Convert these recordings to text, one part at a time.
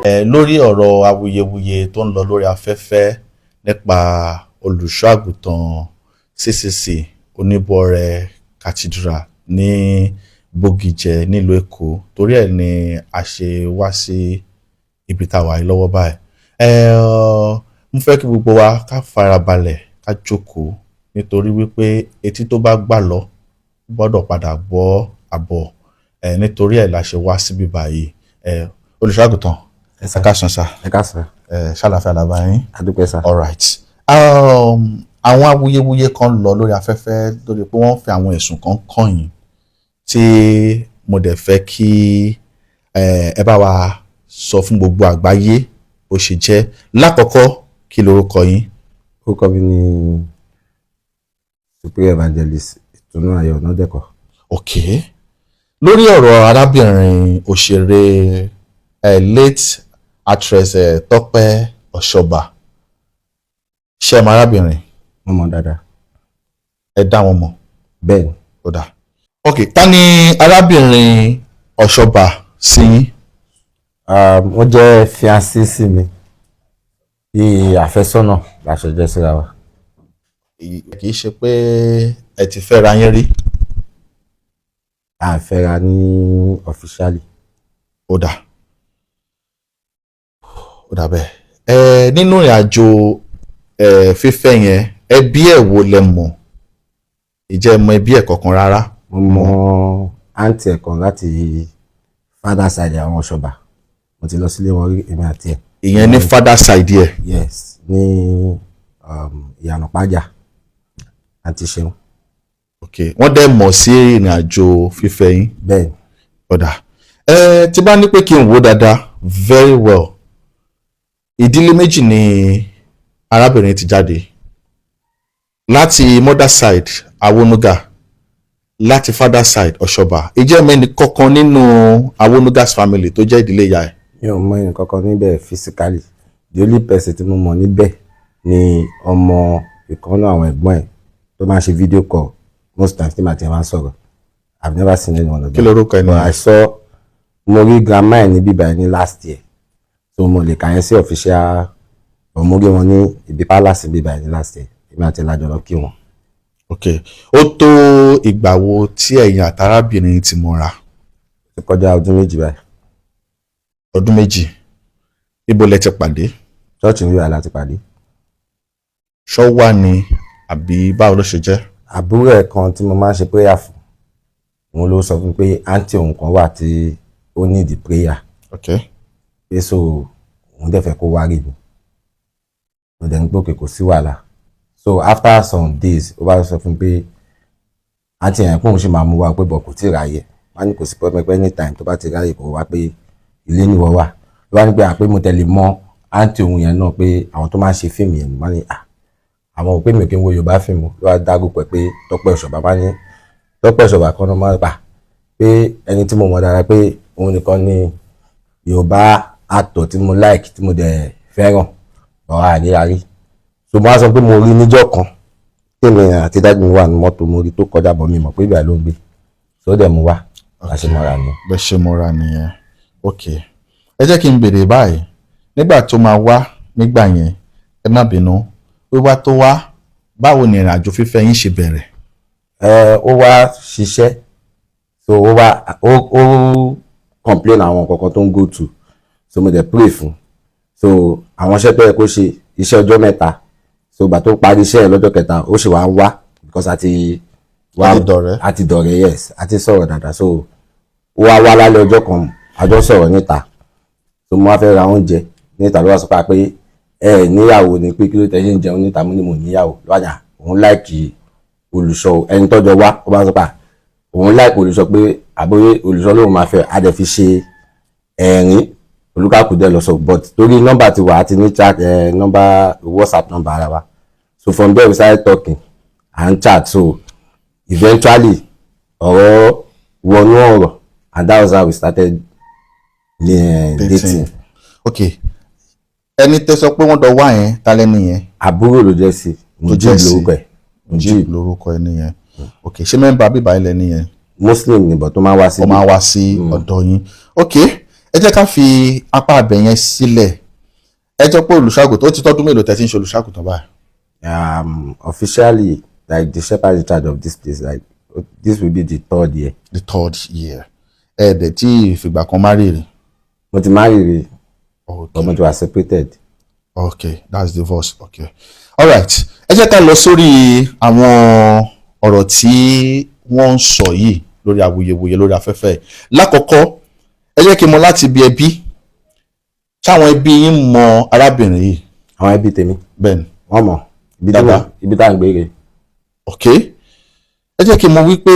Lórí ọ̀rọ̀ awuyewuye tó ń lọ lórí afẹ́fẹ́ nípa olùṣọ́ àgùntàn CCC Oníbọ̀rẹ̀ Cathedral ní Bógìjẹ nílùú Èkó, torí ẹ̀ ni a ṣe wá sí ibi tá a wà lọ́wọ́ báyìí. Mo fẹ́ kí gbogbo wa ká farabalẹ̀ ká jókòó, nítorí wípé etí tó bá gbà lọ gbọ́dọ̀ padà gbọ́ àbọ̀, nítorí ẹ̀ la ṣe wá síbí báyìí. Olùṣọ́ àgùntàn, ẹ káàsán sà. Ẹ káàsán. Ṣàlàáfíà la bá yín? A dúpẹ́ sà. All right. Àwọn awuyewuye kan lọ lórí afẹ́fẹ́ lórí pé wọ́n fi àwọn ẹ̀sùn kan kàn yín tí mo dẹ̀ fẹ́ kí ẹ bá wa sọ fún gbogbo àgbáyé bó ṣe jẹ́. Lákọ̀ọ́kọ́, kí lorúkọ yín? Orúkọ mi ni Supreme Evangelist Ìtùnú Ayọ̀ Ọ̀nàdẹ́kọ̀. Ok. Lórí ọ̀rọ̀ arábìnrin òṣèré late actress Tope Osoba, ṣé ẹ mọ arábìnrin? Mo mọ̀ dáadáa. Ẹ dá wọn mọ̀? Bẹ́ẹ̀ni. Ó dà. Ok, ta ni arábìnrin Osoba sí yín? Wọ́n jẹ́ fiancé sí mi, bí àfẹ́sọ́nà la ṣe jẹ́ síra wa. Kì í ṣe pé ẹ ti fẹ́ra yín rí? A fẹ́ra ní officially. Ó dà. Ó dà bẹ́ẹ̀. Nínú ìrìn àjò fífẹ́ yẹn, ẹbí ẹ̀ wo lẹ mọ̀? Ìjẹ́ mọ ẹbí ẹ̀ kankan rárá? Mo mọ àǹtí ẹ̀ kan láti father side àwọn Osoba. Mo ti lọ sílé wọn rí, èmi àti ẹ̀. Ìyẹn ní father side ẹ̀? Yes, ní Ìyànà Pájà àti Ṣeun. Ok, wọ́n dẹ̀ mọ̀ sí ìrìn àjò fífẹ́ yín? Bẹ́ẹ̀ni. Ó dà. Tí bá ní pé kí n wò dáadáa, very well. Ìdílé méjì ni arábìnrin ti jáde. Láti mother side Awonuga, láti father side Osoba. Ìjẹ́ mẹ́ni kankan nínú Awonuga's family tó jẹ́ ìdílé ìyá ẹ̀? Mi ò mọ ẹnì kankan níbẹ̀ physically. The only person tí mo mọ̀ níbẹ̀ ni ọmọ ìkan náà àwọn ẹ̀gbọ́n ẹ̀ tó máa ń ṣe video call most times tí màá ti máa ń sọ̀rọ̀. I've never seen anyone of them. Kí lorúkọ ẹni? I saw mo rí grandma ẹ̀ ní bíbá ẹ̀ ní last year, so mo lè kà yẹn sí official, mo rí wọn ní ibi palace bíbá ẹ̀ ní last year, èmi àti ìlàjọ lọ kí wọn. Ok, ó tó ìgbà wo tí ẹ̀yin àtàrábìnrin ti mọ̀ra? Ó ti kọjá ọdún méjì báyìí. Ọdún méjì. Ibo lẹ ti pàdé? Church ní ìwà láti pàdé. Ṣọ́ wà ní àbí báwo ló ṣe jẹ́? Àbúrò ẹ̀ kan tí mo máa ń ṣe prayer fún, òun ló sọ fún mi pé àǹtí òun kan wà tí ó need prayer. Ok. Pé so òun dẹ̀ fẹ́ kó wá rí mi. Mo dẹ̀ ń gbọ́ pé kò sí wàhálà. So after some days, ó bá sọ fún mi pé àǹtí yẹn kóun ṣì máa mú wa pé bọ̀ kò tí ì ráyè. Wọ́n ní kò sí problem pé anytime tó bá ti ráyè kó wá pé ilé ni wọ́n wà. Ló wá ní pé àpé mo tẹ̀lé mọ́ àǹtí òun yẹn náà pé àwọn tó máa ń ṣe fíìmù yẹn, wọ́n ní àwọn òpé mi ò kí ń wo Yorùbá fíìmù. Ló wá dárúkọ pé Tope Osoba, wọ́n ní Tope Osoba kan náà máa ń pa pé ẹni tí mo mọ̀ dára pé òun nìkan ní Yorùbá actor tí mo like tí mo dẹ̀ fẹ́ràn ọ̀rọ̀ àríyárí. So mo wá sọ pé mo rí níjọ́ kan tèmi àti dájú mi wà ní mọ́tò, mo rí tó kọjá bọ̀ mi mọ̀ pé ìgbà ló ń gbé, so dẹ̀ mo wá bá ṣe mọ́ra ni. Bẹ́ ṣe mọ́ra nìyẹn. Ok, ẹ jẹ́ kí n béèrè báyìí, nígbà tó máa wá nígbà yẹn, ẹ má bínú, wíwá tó wá, báwo ni ìrìn àjò fífẹ́ yín ṣe bẹ̀rẹ̀? Ó wá ṣiṣẹ́, so ó complain àwọn kankan tó ń go to, so mo dẹ̀ pray fún. So àwọn iṣẹ́ tó yẹ kó ṣe iṣẹ́ ọjọ́ mẹ́ta, so ìgbà tó parí iṣẹ́ ẹ̀ lọ́jọ́ kẹta ó ṣe wá ń wá because àti dọ̀rẹ́, yes, àti sọ̀rọ̀ dáadáa. So ó wá lálẹ́ ọjọ́ kan, àjọ sọ̀rọ̀ níta, so mo wá fẹ́ ra oúnjẹ níta, ló wá sọ pé níyàwó ni pé kí ló tẹ́ ṣe ń jẹun níta, mo ní mo níyàwó. Lọ́jà òun láìkì olùṣọ́ ẹni tọ́jọ́ wá, ó bá sọ pé òun láìkì olùṣọ́ pé àbóyé olùṣọ́ lóun máa fẹ́, a dẹ̀ fi ṣe ẹ̀rín olúkàkú dẹ̀ lọ sọ, but torí nọ́mbà ti wà á ti ní chat nọ́mbà WhatsApp nọ́mbà ara wa, so from there we started talking and chat, so eventually ọ̀rọ̀ wọnú ọ̀rọ̀, and that was how we started dating. Ok, ẹni tẹ́ sọ pé wọ́n dọ̀ wá yẹn, ta lẹ́ni yẹn? Àbúrò ló jẹ́ sí, Jade lórúkọ ẹni yẹn. Ok, ṣé mẹ́mbà bíbá ilẹ̀ ni yẹn? Muslim ni, but tó máa wá sí ọ̀dọ̀ yín. Ok, ẹ jẹ́ ká fi apá abẹ yẹn sílẹ̀. Ẹ jẹ́ pé olùṣọ́àgùtàn ó ti tọ́dún mélòó tẹ́ ti ń ṣe olùṣọ́àgùtàn báyìí? Officially, like the shepherd in charge of this place, like this will be the 3rd year. The 3rd year. Ẹ dẹ̀ tí ìfìgbà kan marry rí? Mo ti marry rí. Okay. But mo ti wà separated. Okay, that's divorce. Okay. All right. Ẹ jẹ́ ká lọ sórí àwọn ọ̀rọ̀ tí wọ́n ń sọ yìí lórí awuyewuye lórí afẹ́fẹ́. Lákọ̀ọ́kọ́, ẹ jẹ́ kí n mọ̀ láti bí ẹbí. Ṣáwọn ẹbí yín mọ arábìnrin yìí? Àwọn ẹbí tèmi. Bẹ́ẹ̀ni. Wọ́n mọ̀. Ibi tá à ń gbé rè. Okay. Ẹ jẹ́ kí n mọ̀ wípé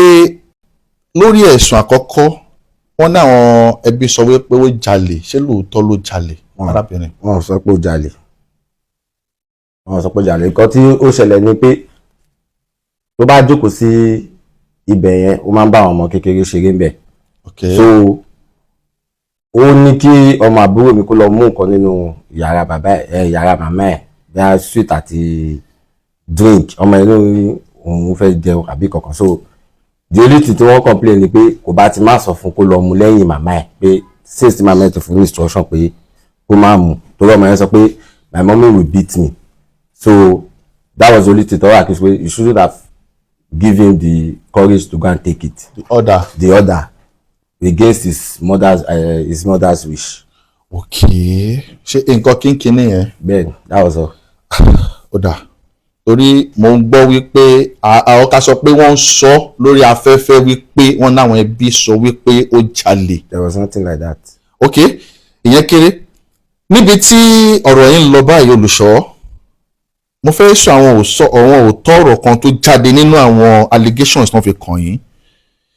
lórí ẹ̀sùn àkọ́kọ́ wọ́n ní àwọn ẹbí sọ wípé ó jalè. Ṣé lóòótọ́ ló jalè arábìnrin? Wọ́n sọ pé ó jalè. Nǹkan tí ó ṣẹlẹ̀ ni pé tó bá jókòó sí ibẹ̀ yẹn ó máa ń bá àwọn ọmọ kékeré ṣeré ń bẹ̀. Okay. So ó ní kí ọmọ àbúrò mi kó lọ mú nǹkan nínú yàrá yàrá màmá ẹ̀ bí a sweet àti drink. Ọmọ ẹ̀ lórí òun fẹ́ jẹun àbí kankan. So the only thing tí wọ́n complain ni pé kò bá ti má sọ fún kó lọ mú lẹ́yìn màmá ẹ̀ pé since màmá ẹ̀ ti fún instruction pé kó má mú torí ọmọ ẹ̀ sọ pé my mommy will beat me. So that was the only thing. You shouldn't have given him the courage to go and take it. The order against his mother's wish. Okay. Ṣé nǹkan kínkín nìyẹn? Bẹ́ẹ̀ni, that was all. Ó dà. Torí mo ń gbọ́ wípé àwọn ká sọ pé wọ́n ń sọ lórí afẹ́fẹ́ wípé wọ́n náwọn ẹbí sọ wípé ó jalè. There was nothing like that. Okay. Ìyẹn kéré. Níbi tí ọ̀rọ̀ yìí ń lọ báyìí olùṣọ́, mo fẹ́ sọ àwọn òótọ́ ọ̀rọ̀ kan tó jáde nínú àwọn allegations tó fi kàn yín.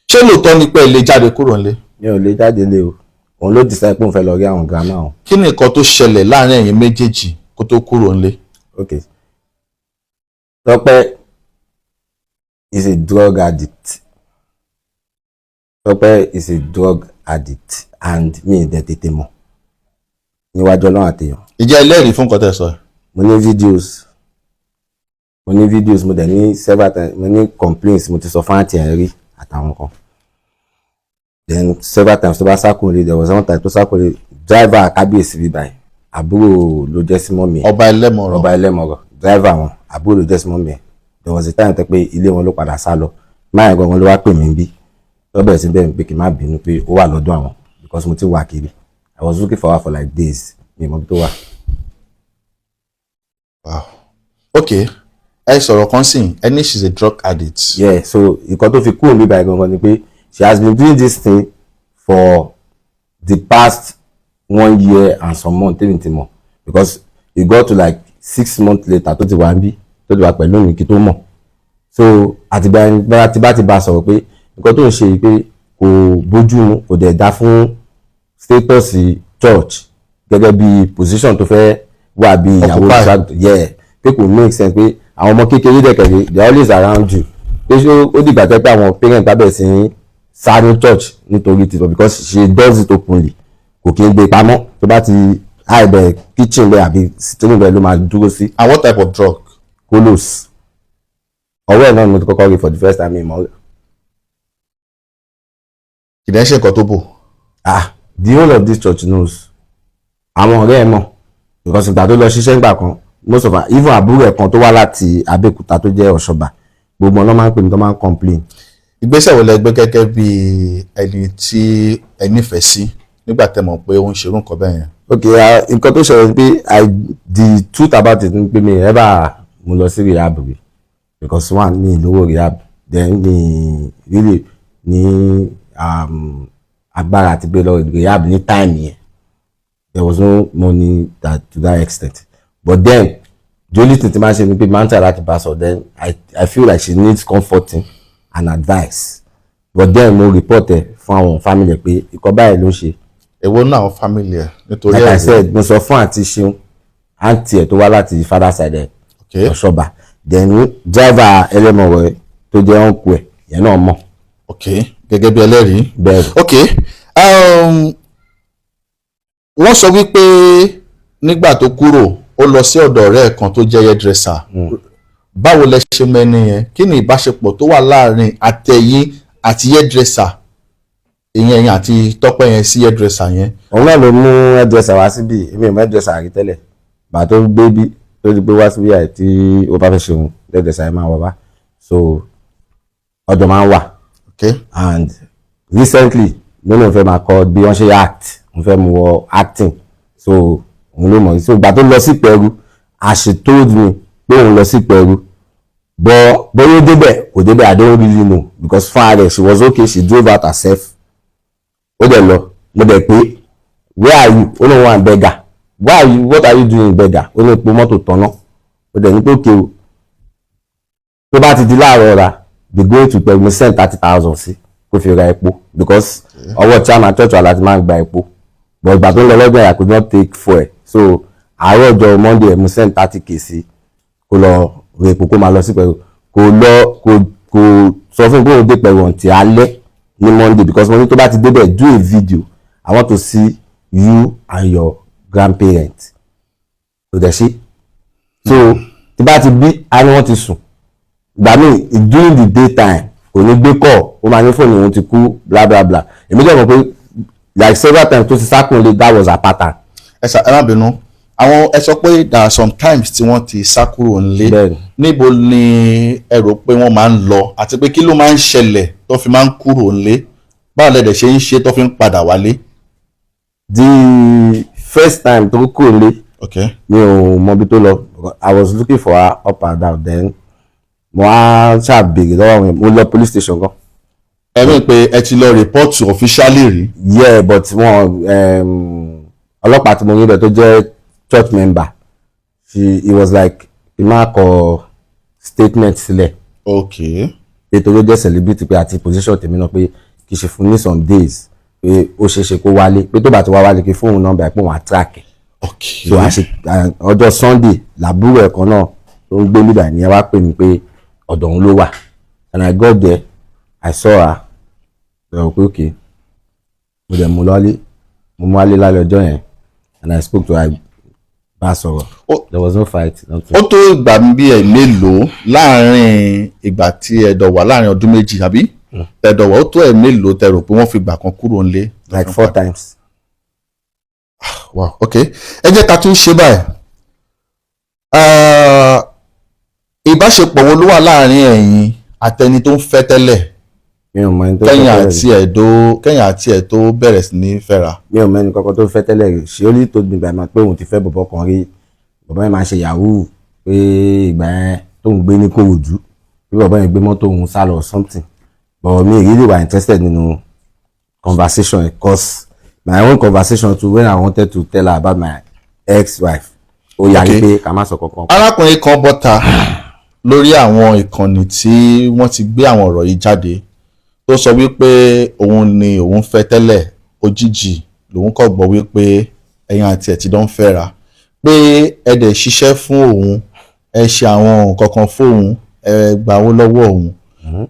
Ṣé lóòótọ́ ni pé ẹ lè jáde kúrò nílé? Mi ò lè jáde lé o. Òun ló decide pé òun fẹ́ lọ rí àwọn grandma òun. Kí ni nǹkan tó ṣẹlẹ̀ láàrin ẹ̀yin méjèèjì kó tó kúrò nílé? Okay. Tope is a drug addict. Tope is a drug addict and me dẹ̀ tètè mọ̀. Níwájú Ọlọ́run àtèèyàn. Ìjẹ́ ẹlẹ́rìí fún nǹkan tẹ́ sọ? Mo ní videos, mo dẹ̀ ní several times, mo ní complaints, mo ti sọ fún àǹtí ẹ̀ rí àtàwọn kan. Then several times tó bá sákòlè, there was one time tó sákòlè, driver kábíyèsí bí báyìí, àbúrò ló jẹ́ sí mọ́mì ẹ̀. Ọba Ẹlẹ́mọ̀rọ̀. Driver wọn, àbúrò ló jẹ́ sí mọ́mì ẹ̀. There was a time tó pé ilé wọn ló padà sá lọ. Máyà gangan ló wá pè mí bí. Tó bẹ̀rẹ̀ sí bẹ́ẹ̀ pé kí n má bínú pé ó wà lọ́dọ̀ àwọn because mo ti wà kiri. I was looking for her for like days. Mi mọ̀ bí tó wà. Wow. Okay. Ẹ sọ̀rọ̀ kan sìn, ẹni she's a drug addict. Yeah, so nǹkan tó fi kúrò níbí báyìí gangan ni pé she has been doing this thing for the past 1 year and some months tẹ́mi ti mọ̀ because it got to like 6 months later tó ti wà níbí tó ti wà pẹ̀lú mi kí tó mọ̀. So àtìgbà tí bá ti bá sọ̀rọ̀ pé nǹkan tó ń ṣe pé kò bójú mu kò dẹ̀ dá fún status church gẹ́gẹ́ bí position tó fẹ́ wà bí ìyàwó olùṣàgùtàn. Yeah, pé kò make sense pé àwọn ọmọ kékeré dẹ̀kẹ̀rẹ̀ they are always around you. Pé ó dìgbà tẹ́ pé àwọn parents tábẹ̀ sí ní sáré church nítorí tìtọ́ because she does it openly. Kò kí ń gbé pamọ́ tó bá ti àìbẹ̀ kitchen bẹ́ẹ̀ àbí sitting bẹ́ẹ̀ ló máa dúró sí. And what type of drug? Kolos. Ọwọ́ ẹ̀ náà ni mo ti kọ́kọ́ rí for the first time in my life. Kì í dẹ́ ṣe nǹkan tó bò. The whole of this church knows. Àwọn ọ̀rẹ́ ẹ̀ mọ̀ because ìgbà tó lọ ṣiṣẹ́ ńgbà kan most of even àbúrò ẹ̀ kan tó wá láti Abẹ́òkúta tó jẹ́ Osoba gbogbo ọ̀nà máa ń pè mí tó máa ń complain. Ìgbésẹ̀ wo lẹ gbé gẹ́gẹ́ bí ẹni tí ẹ nífẹ̀ẹ́ sí nígbà tẹ́ mọ̀ pé ó ń ṣerú nǹkan bẹ́ẹ̀ yẹn? Okay, nǹkan tó ṣẹlẹ̀ pé the truth about it ni pé mi ever mo lọ sí rehab rí because one mi lówó rehab then mi really ní agbára àti gbé lọ rehab ní time yẹn. There was no money to that extent. But then the only thing to mention is man try láti bá sọ then I feel like she needs comforting and advice. But then mo report ẹ fún àwọn family pé ikọ̀ báyìí ló ṣe. Èwo náà àwọn family ẹ nítorí like I said mo sọ fún àǹtí Ṣeun àǹtí ẹ tó wá láti father side ẹ Osoba then driver Ẹlẹ́mọ̀rọ̀ tó jẹ́ uncle ẹ yẹn náà mọ̀. Okay, gẹ́gẹ́ bí ẹlẹ́rìí. Bẹ́ẹ̀. Okay. Wọ́n sọ wípé nígbà tó kúrò ó lọ sí ọ̀dọ̀ ọ̀rẹ́ kan tó jẹ́ hairdresser. Báwo lẹ ṣe mẹ́ni yẹn? Kí ni ìbáṣepọ̀ tó wà láàrin àtẹ̀yìn àti hairdresser? ìyẹn àti Tọ́pẹ́ yẹn sí hairdresser yẹn. òun náà ló mú hairdresser wá síbí, èmi ò mọ hairdresser rí tẹ́lẹ̀ bàá tó gbé bí tó di pé wá síbí àì tí ó bá fẹ́ ṣe òun hairdresser yẹn máa wọ bá, so ọjọ́ máa ń wà. Okay. And recently lónìí mo fẹ́ máa kọ́ bí wọ́n ṣe act, mo fẹ́ mú wọ acting, so òun ló mọ̀, so ìgbà tó lọ sí Pẹ̀rú as she told me pé òun lọ sí Pẹ̀rú but bóyá ó débẹ̀ kò débẹ̀ I don't really know because fún ara she was okay, she drove out herself. Ó dẹ̀ lọ mo dẹ̀ pé where are you, ó lóun wà ń Berger, where are you, what are you doing in Berger, ó ní epo mọ́tò tọ̀nà, ó dẹ̀ ní pé òkè o tó bá ti di láàárọ̀ ọ̀la they go to Pẹ̀rú, mo send 30,000 sí kó fi ra epo because ọwọ́ chairman church wa láti máa ń gba epo but ìgbà tó ń lọ lọ́gbọ̀n I could not take fuel, so àárọ̀ ọjọ́ Monday mo send 30k sí kó lọ ra epo kó máa lọ sí Pẹ̀rú, kò sọ fún mi pé òun dé Pẹ̀rú until alẹ́ ní Monday because mo ní tó bá ti débẹ̀ do a video, I want to see you and your grandparents so dẹ̀ ṣe so tí bá ti bí a ní wọ́n ti sùn ìgbà míì during the day time kò ní gbé kọ́ ó máa ní fóònù òun ti kú bla bla bla, èmi jẹ́ mọ̀ pé like several times tó ti sákùnlé that was her pattern. ẹ má bínú àwọn ẹ sọ pé there are some times tí wọ́n ti sá kúrò nílé, níbo ni ẹ rò pé wọ́n máa ń lọ àti pé kí ló máa ń ṣẹlẹ̀ tó fi máa ń kúrò nílé, báwo lẹ dẹ̀ ṣe ń ṣe tó fi ń padà wálé. The first time tó kúrò nílé mi ò mọ ibi tó lọ, I was looking for her up and down, then mo á ṣàbèrè lọ́wọ́ mi, mo lọ police station gan. ẹ mọ̀ pé ẹ ti lọ report officially rí. Yeah, but wọn ọlọ́pàá tí mo rí bẹ̀ tó jẹ́ church member he was like he máa kọ statement sílẹ̀. Okay. pé tó ló jẹ́ celebrity pé àti position tèmi náà pé kì í ṣe fún ní some days pé ó ṣeé ṣe kó wálé pé tó bá ti wá wálé kí fóònù nọ́mbà ẹ̀ pé wọ́n á track ẹ̀. Okay. So ọjọ́ Sunday làbúrò ẹ̀kan náà tó ń gbé nígbà ní ẹ wá pè mí pé ọ̀dọ̀ òun ló wà and I got there I saw her so pé okay mo dẹ̀ mú lálé lálẹ́ ọjọ́ yẹn and I spoke to her bá sọ̀rọ̀ there was no fight. ó tó ìgbà bí ẹ mélòó láàrin ìgbà tí ẹ dọ̀ wà láàrin ọdún méjì àbí ẹ dọ̀ wà ó tó ẹ mélòó tẹ rò pé wọ́n fi ìgbà kan kúrò nílé. like 4 times. Wow, okay. Ẹ jẹ́ ká tún ṣe báyìí. Ìbáṣepọ̀ wo ló wà láàrin ẹ̀yin àtẹni tó ń fẹ́ tẹ́lẹ̀? Mi ò mọ ẹni tó fẹ́ tẹ́lẹ̀. Kẹ́yìn àti ẹ̀ tó bẹ̀rẹ̀ sí ní fẹ́ra. Mi ò mọ ẹni kankan tó fẹ́ tẹ́lẹ̀ rí. Ṣé ó ní tó gbìgbà máa pé òun ti fẹ́ bọ̀bọ̀ kan rí. Bọ̀bọ̀ yẹn máa ṣe yahoo pé ìgbà yẹn tó ń gbé ní Kòròdú. Bí bọ̀bọ̀ yẹn gbé mọ́tò òun sá lọ something. But me really were interested nínú conversation because my own conversation too when I wanted to tell her about my ex-wife. Ó yàrí pé ká má sọ kankan. Arákùnrin kan bọ́ta lórí àwọn ìkànnì tí wọ́n ti gbé àwọn ọ̀rọ̀ yìí jáde tó sọ wípé òun ni òun fẹ́ tẹ́lẹ̀ òjijì lòun kò gbọ́ wípé ẹ̀yin àti ẹ̀ ti dán fẹ́ra pé ẹ dẹ̀ ṣiṣẹ́ fún òun ẹ ṣe àwọn nǹkan kan fóun ẹ gbà owó lọ́wọ́ òun.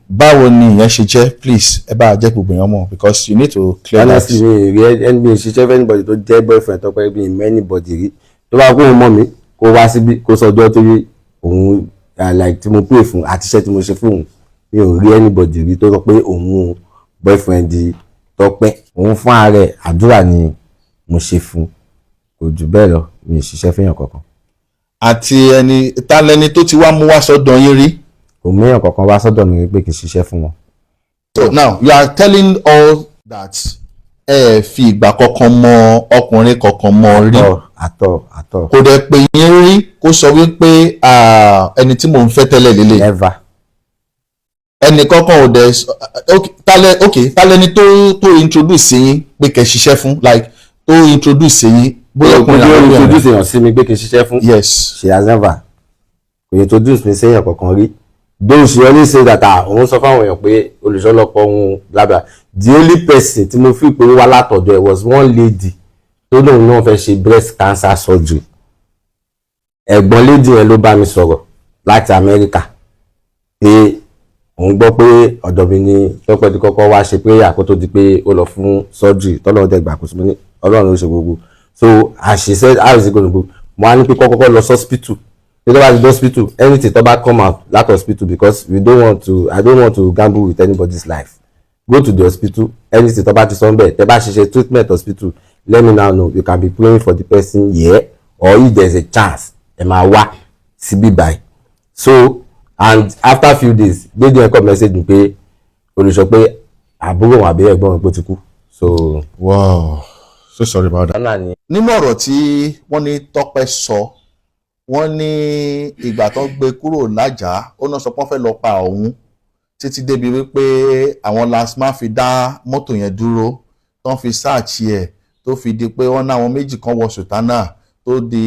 Báwo ni ìyẹn ṣe jẹ́ please ẹ bá jẹ́ gbogbo èèyàn mọ̀ because you need to clear that. Honestly mi rí ẹni ṣiṣẹ́ fún anybody tó jẹ́ boyfriend tó pẹ́ bí anybody rí tó bá kó òun mọ̀ mí kó wá síbí kó sọjọ́ tó rí òun like tí mo pray fún àti iṣẹ́ tí mo ṣe fún òun mi ò rí anybody rí tó sọ pé òun boyfriend di Tọ́pẹ́ òun fún ààrẹ àdúrà ni mo ṣe fún kò jù bẹ́ẹ̀ lọ mi ò ṣiṣẹ́ fẹ́yàn kankan. Àti ẹni ta lẹni tó ti wá mú wá sọ́dọ̀ yín rí? Kò méyàn kankan wá sọ́dọ̀ mi pé kì í ṣiṣẹ́ fún wọn. So now you are telling all that ẹ fi ìgbà kankan mọ ọkùnrin kankan mọ rí. Àtọ̀. Kò dẹ̀ pé yín rí kó sọ wípé ẹni tí mò ń fẹ́ tẹ́lẹ̀ lélẹ̀. Never. Ẹnì kankan ò dẹ̀ ta lẹni tó introduce yín pé kẹ́ ṣiṣẹ́ fún like tó introduce yín. Bóyá ọkùnrin àwọn introduce èèyàn sí mi pé kì í ṣiṣẹ́ fún. Yes. She has never. Kò introduce mi séèyàn kankan rí. Though she always say that òun sọ fáwọn èèyàn pé olùṣọ́lọ́pọ̀ òun blabla. The only person tí mo fi pé wá látọ̀dọ̀ ẹ̀ was one lady tó lóun náà fẹ́ ṣe breast cancer surgery. Ẹ̀gbọ́n lady yẹn ló bá mi sọ̀rọ̀ láti Amẹ́ríkà pé òun gbọ́ pé ọ̀dọ̀ mi ni Tọ́pẹ́ ti kọ́kọ́ wá ṣe pé àkótó di pé ó lọ fún surgery tọ́lọ́run dẹ̀ gbà kó sùn ní Ọlọ́run ló ṣe gbogbo. So as she said how is it gonna go? Mo á ní pé kọ́kọ́ lọ hospital. Tó bá di hospital anything tó bá come out that hospital because I don't want to gamble with anybody's life. go to the hospital anything tó bá ti sọ bẹ́ẹ̀ tẹ́ bá ṣiṣẹ́ treatment hospital let me now know you can be praying for the person here or if there is a chance ẹ máa wá síbí báyìí so and after few days dédé ẹ̀kọ́ message mi pé olùsọ pé àbúrò wọn àbí ẹ̀gbọ́n wọn pé ó ti kú so. Wow, so sorry about that. Nínú ọ̀rọ̀ tí wọ́n ní Tọ́pẹ́ sọ wọ́n ní ìgbà tó gbé kúrò lájà ó náà sọ pé wọ́n fẹ́ lọ pa òun títí débi wípé àwọn lasma fi dá mọ́tò yẹn dúró tó ń fi sáàchì ẹ̀ tó fi di pé wọ́n náwọn méjì kan wọ sùtánà tó di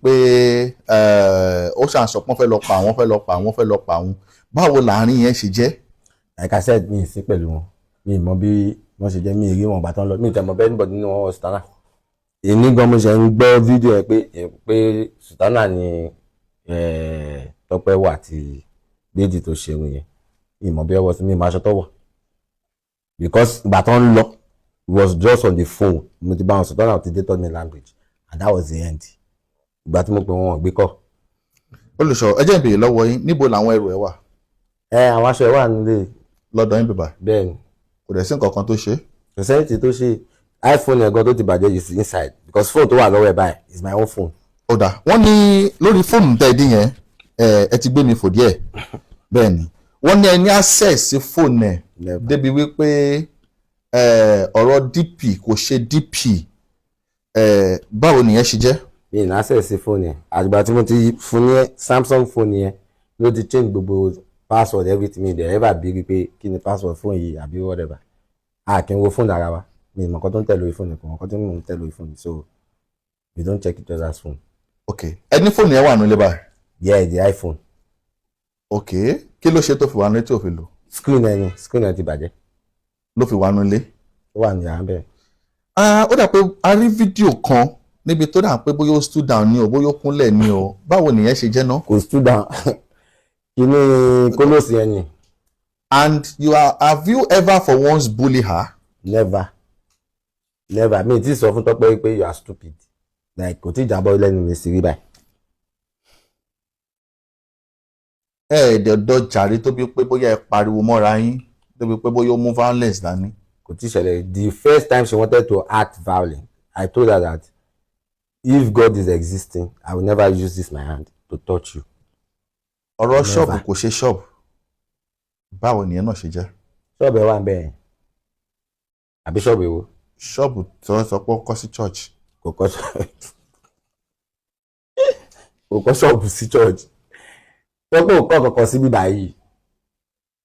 pé ó ṣàǹsọ pé wọ́n fẹ́ lọ pa àwọn fẹ́ lọ pa àwọn báwo làárín yẹn ṣe jẹ́. Like I said mi sí pẹ̀lú wọn mi mọ bí wọ́n ṣe jẹ́ mi rí wọn bàtán lọ mi tẹ̀ mọ́ bẹ́ẹ̀ níbọ̀ nínú wọn wọ sùtánà èmi gan mo ṣe ń gbọ́ fídíò ẹ pé sùtánà ni Tọ́pẹ́ wà àti Jade tó ṣe òun yẹn ìmọ̀ bí ọwọ́ sí mi máa ṣọtọ̀ wọ̀ because ìgbà tó ń lọ it was just on the phone mo ti bá wọn sùtánà ti dé tọ́ mi language and that was the end ìgbà tí mo pè wọn gbé kọ́. Olùṣọ́ ẹ jẹ́ n béèrè lọ́wọ́ yín níbo làwọn ẹrù ẹ wà. Àwọn aṣọ ẹ wà nílé. Lọ́dọ̀ yín bíbá. Bẹ́ẹ̀ni. Kò dẹ̀ sí nǹkan kan tó ṣe. Kò sẹ́yìn tí tó ṣe iPhone ẹ̀gọ́ tó ti bàjẹ́ yìí sí inside because phone tó wà lọ́wọ́ ẹ̀ báyìí is my own phone. Ó dà wọ́n ní lórí fóònù tẹ́ ẹ dín yẹn ẹ ti gbé mi fò díẹ̀ bẹ́ẹ̀ ni wọ́n ní ẹ ní access sí fóònù ẹ̀ débi wípé ọ̀rọ̀ DP kò ṣe DP báwo nìyẹn ṣe jẹ́. mi ní access sí fóònù yẹn àgbà tí mo ti fún ní Samsung fóònù yẹn ló ti change gbogbo password everything mi dẹ̀ ever bí pé kí ni password fóònù yìí àbí whatever kí n wo fóònù ara wa mi mọ̀ nǹkan tó ń tẹ̀ lórí fóònù kan nǹkan tó ń tẹ̀ lórí fóònù so we don't check each other's phone. Okay ẹni fóònù yẹn wà nílé báyìí. Yeah, the iPhone. Okay kí ló ṣe tó fi wà nílé tí ò fi lò. Screen ẹ ti bàjẹ́. Ló fi wà nílé. Ó wà ní yàrá bẹ́ẹ̀. Ó dà pé a rí fídíò kan níbi tó dà pé bóyá ó stood down ni o bóyá ó kúnlẹ̀ ni o báwo nìyẹn ṣe jẹ́ náà. Kò stood down kíní kólóòsì yẹn ni. And have you ever for once bully her. Never mi ti sọ fún Tọ́pẹ́ pé you are stupid like kò tí jábọ́ lẹ́nu mi sí rí báyìí. Ẹ̀ẹ́dẹ̀dọ̀ jàre tó bí pé bóyá ẹ pariwo mọ́ra yín tó bí pé bóyá ó mú violence dání. Kò tí ṣẹlẹ̀ the first time she wanted to act violent I told her that if God is existing I will never use this my hand to touch you. Ọ̀rọ̀ ṣọ́ọ̀bù kò ṣe ṣọ́ọ̀bù báwo nìyẹn náà ṣe jẹ́. Ṣọ́ọ̀bù ẹ wà ń bẹ́ẹ̀ àbí ṣọ́ọ̀bù èwo. Ṣọ́ọ̀bù tó sọ pé ó kọ́ sí church. Kò kọ́ ṣọ́ọ̀bù sí church. Tọ́pẹ́ ò kọ́ kankan síbí báyìí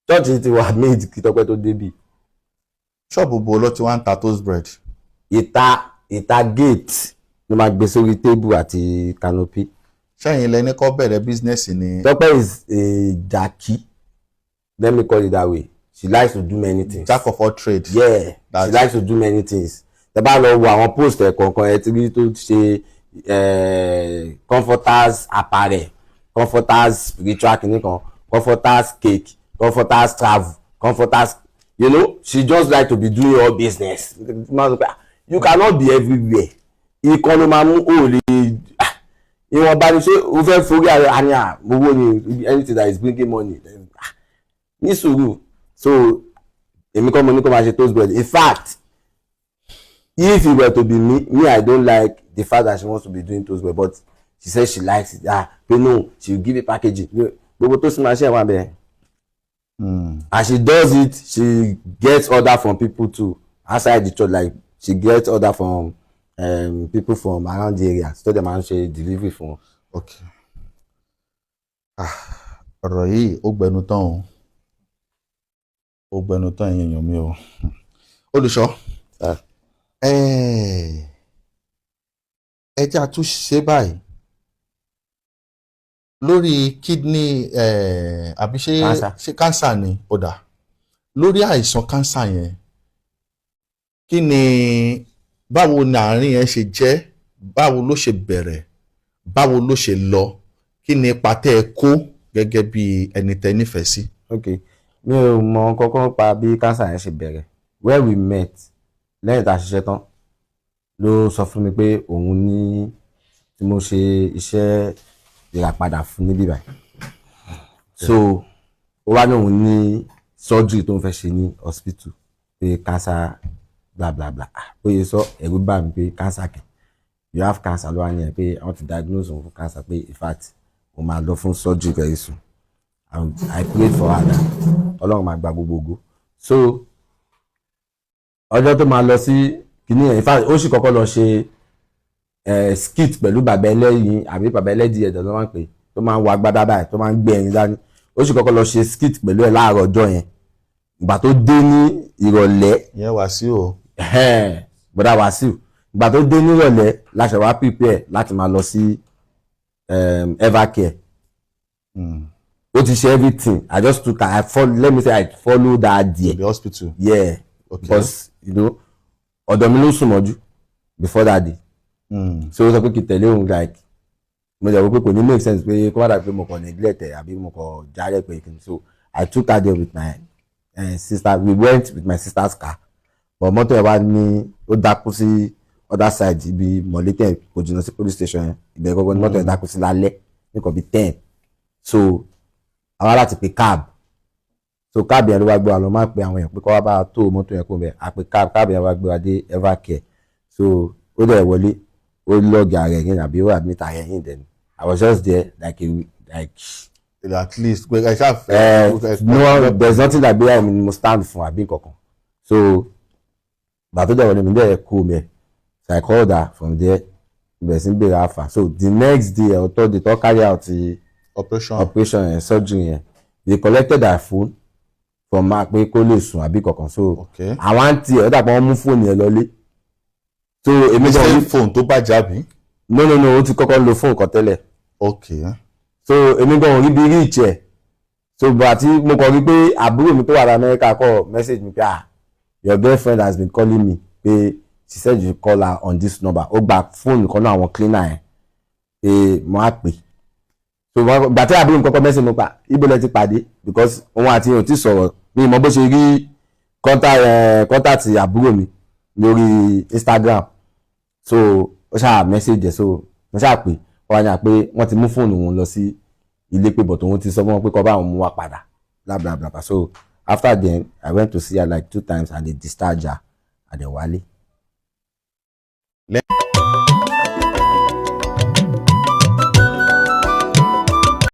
church ti wà made kí Tọ́pẹ́ tó débì. Ṣọ́ọ̀bù bo ló ti wá ń ta toast bread. Ìta gate ló máa gbé sórí table àti canopy. Ṣẹ́yìn lẹni kọ́ bẹ̀rẹ̀ business ni. Tọ́pẹ́ is a jackie let me call it that way she likes to do many things. Jack of all trades. Yeah she likes to do many things. Tẹ́ bá lọ wo àwọn post ẹ̀ kọ̀ọ̀kan ẹ̀ tí rí tó ṣe comforters apparel comforters spiritual kìnìkan comforters cake comforters travel comforters you know she just like to be doing all business. You cannot be everywhere. Ìkànnì máa mú òòlì ìwọ̀nba ni ṣé o fẹ́ forí àníyàn owó ni anything that is bringing money ní sùúrù so èmi kọ́ mo ní kó máa ṣe toast bread in fact if it were to be me I don't like the fact that she wants to be doing toast bread but she says she likes it pé no she will give it packaging gbogbo tó sì máa ṣe ẹ̀wọ̀n abẹ́ as she does it she gets order from people too outside the church like she gets order from people from around the area so dem máa ń ṣe delivery fún wọn. Okay ọ̀rọ̀ yìí ó gbẹnu tán èèyàn mi o. Olùṣọ́ ẹjẹ́ àtúnṣe báyìí lórí kidney àbí ṣé cancer ni ó dà lórí àìsàn cancer yẹn kí ni báwo ni àárín yẹn ṣe jẹ́ báwo ló ṣe bẹ̀rẹ̀ báwo ló ṣe lọ kí ni ipa tẹ́ ẹ kó gẹ́gẹ́ bí ẹni tẹ́ nífẹ̀ẹ́ sí. Okay mi ò mọ kankan pa bí cancer yẹn ṣe bẹ̀rẹ̀ where we met lẹ́yìn tá a ṣiṣẹ́ tán ló sọ fún mi pé òun ní tí mo ṣe iṣẹ́ ìràpadà fún níbí báyìí so ó wá ní òun ní surgery tó ń fẹ́ ṣe ní hospital pé cancer bla bla bla ó yẹ sọ ẹ̀rù bà mí pé cancer kẹ̀ you have cancer ló wà ní ẹ̀ pé I want to diagnose òun fún cancer pé in fact mo máa lọ fún surgery very soon and I prayed for her that ọlọ́run máa gba gbogbo ògo so ọjọ́ tó máa lọ sí kìíní ẹ̀ in fact ó sì kọ́kọ́ lọ ṣe skit pẹ̀lú bàbá ẹlẹ́yin àbí bàbá ẹlẹ́dì ẹ̀dọ̀ ló máa ń pè tó máa ń wọ agbádá báyìí tó máa ń gbé ẹyin dání ó sì kọ́kọ́ lọ ṣe skit pẹ̀lú ẹ̀ láàárọ̀ ọjọ́ yẹn ìgbà tó dé ní ìrọ̀lẹ́ ìyẹn Wàsíù bọ́dà Wàsíù ìgbà tó dé ní ìrọ̀lẹ́ láṣẹ wá prepare láti máa lọ sí Evercare ó ti ṣe everything I just took let me say I follow that there to the hospital yeah okay. Because you know ọ̀dọ̀ mi ló sùn mọ́jú before that day so ó sọ pé kí tẹ̀lé òun like mo jẹ́ pé kò ní make sense pé kó má dà pé mo kàn neglect ẹ̀ àbí mo kàn járẹ̀ pé kí n so I took her there with my sister we went with my sister's car but mọ́tò ẹ̀ wá ní ó dákú sí other side ibi mọ̀létẹ̀ kò jìnnà sí police station yẹn ìbẹ̀rẹ̀ gbogbo ní mọ́tò ẹ̀ dákú sí lálẹ́ nìkan bíi 10 so àwa láti pe cab so cab yẹn ló wá gbé wa lọ máa pe àwọn èèyàn pé kó wá bá a tó mọ́tò yẹn kó bẹ̀ a pe cab yẹn wá gbé wa dé Evercare so ó dẹ̀ wọlé ó lọ́ọ̀gì ààrẹ yẹn àbí ó admit ààrẹ yẹn then I was just there like at least pé ẹ ṣáà no there's nothing that be I mo stand fún àbí kankan so gbà tó dẹ̀ wọlé mi dẹ̀ kó mẹ́ so I called her from there bẹ̀rẹ̀ sí bèrè afa so the next day or third day tó carry out the operation and surgery yẹn they collected her phone from ma pé kó lè sùn àbí kankan so àwọn àǹtí ẹ̀ ó dà pé wọ́n mú fóònù yẹn lọlé so èmi gan ní fóònù tó bàjẹ́ àbí. no ó ti kọ́kọ́ lo fóònù kan tẹ́lẹ̀. so èmi gan rí bí rí ìjẹ́ so bàtí tí mo kàn rí pé àbúrò mi tó wà ní Amẹ́ríkà kọ message mi pé your girlfriend has been calling me pé she said you call her on this number ó gba fóònù kan náà àwọn cleaner yẹn pé mo á pè so gbàtí àbúrò mi kọ́kọ́ message mi pa ibo lẹ ti pàdé because òun àti òun ti sọ̀rọ̀ mi mọ bó ṣe rí contact àbúrò mi lórí Instagram so ó ṣáà message so mo ṣáà pè wọ́n á yàn pé wọ́n ti mú fóònù wọn lọ sí ilé pé bọ̀ tó wọ́n ti sọ fún wọn pé kọ́ bá wọn mú wa padà bla bla bla so after then I went to see her like 2 times and they discharged her and they wálé.